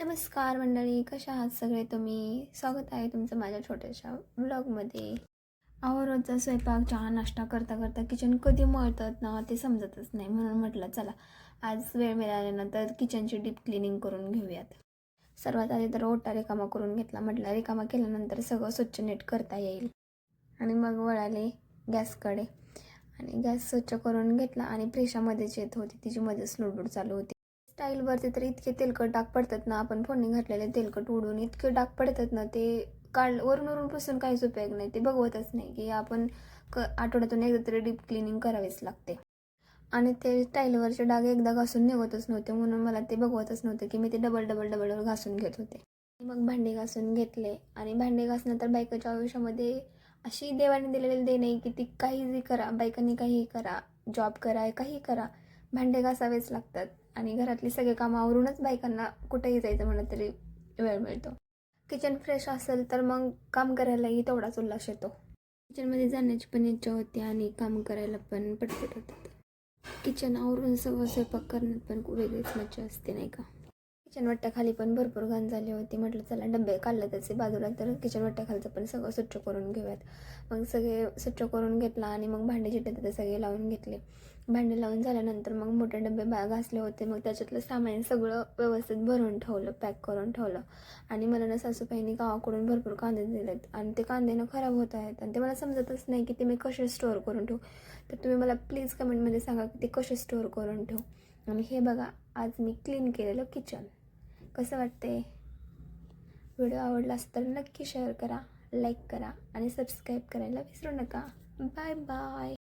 नमस्कार मंडळी, कशा आहात सगळे तुम्ही? स्वागत आहे तुमचं माझ्या छोट्याशा व्लॉगमध्ये. अहो, रोजचा स्वयंपाक, चहा, नाश्ता करता करता किचन कधी मळतात ना ते समजतच नाही. म्हणून म्हटलं चला आज वेळ मिळाल्यानंतर किचनची डीप क्लिनिंग करून घेऊयात. सर्वात आधी तर ओटा रिकामा करून घेतला. म्हटलं रिकामा केल्यानंतर सगळं स्वच्छ नीट करता येईल. आणि मग वळाले गॅसकडे आणि गॅस स्वच्छ करून घेतला आणि प्रेशामध्येच येत होती, तिची मध्येच लुडबुड चालू होती. स्टाईलवरती तर इतके तेलकट डाग पडतात ना, आपण फोडणी घातलेले तेलकट उडून इतके डाग पडतात ना, ते वरून पुसून काहीच उपयोग नाही. ते बघवतच नाही की आपण आठवड्यातून एकदा तरी डीप क्लिनिंग करावीच लागते. आणि ते स्टाईलवरचे डाग एकदा घासून निघतच नव्हते, म्हणून मला ते बघवतच नव्हते की मी ते डबल डबल डबल घासून घेत होते. मग भांडे घासून घेतले आणि भांडे घासणं तर बायकाच्या आयुष्यामध्ये अशी देवाने दिलेली देण आहे की ती काहीही करा, बायकांनी काहीही करा, जॉब करा, काही करा, भांडे घासावेच लागतात. आणि घरातली सगळे कामं आवरूनच बायकांना कुठेही जायचं म्हणलं तरी वेळ मिळतो. किचन फ्रेश असेल तर मग काम करायलाही तेवढाच उल्हास येतो. किचनमध्ये जाण्याची पण इच्छा होते आणि काम करायला पण पटपट होतात. किचन आवरून सगळं स्वयंपाक करण्यात पण खूप वेगळीच मजा असते, नाही का? किचन वट्ट्याखाली पण भरपूर घाण झाली होती. म्हटलं चला डबे काढले त्याचे बाजूला, तर किचन वट्ट्याखालचं पण सगळं स्वच्छ करून घेऊयात. मग सगळे स्वच्छ करून घेतला आणि मग भांडे जिथे तिथे सगळे लावून घेतले. भांडे लावून झाल्यानंतर मग मोठे डबे घासले होते. मग त्याच्यातलं सामान सगळं व्यवस्थित भरून ठेवलं, पॅक करून ठेवलं. आणि मला ना सासूबाईंनी गावाकडून भरपूर कांदे दिलेत आणि ते कांदे ना खराब होत आहेत आणि ते मला समजतच नाही की ते मी कसे स्टोअर करून ठेवू. तर तुम्ही मला प्लीज कमेंटमध्ये सांगा की ते कसे स्टोअर करून ठेवू. आणि हे बघा, आज मी क्लीन केलेलं किचन. कसं वाटते? व्हिडिओ आवडला असेल तर नक्की शेअर करा, लाईक करा आणि सबस्क्राईब करायला विसरू नका. Bye bye.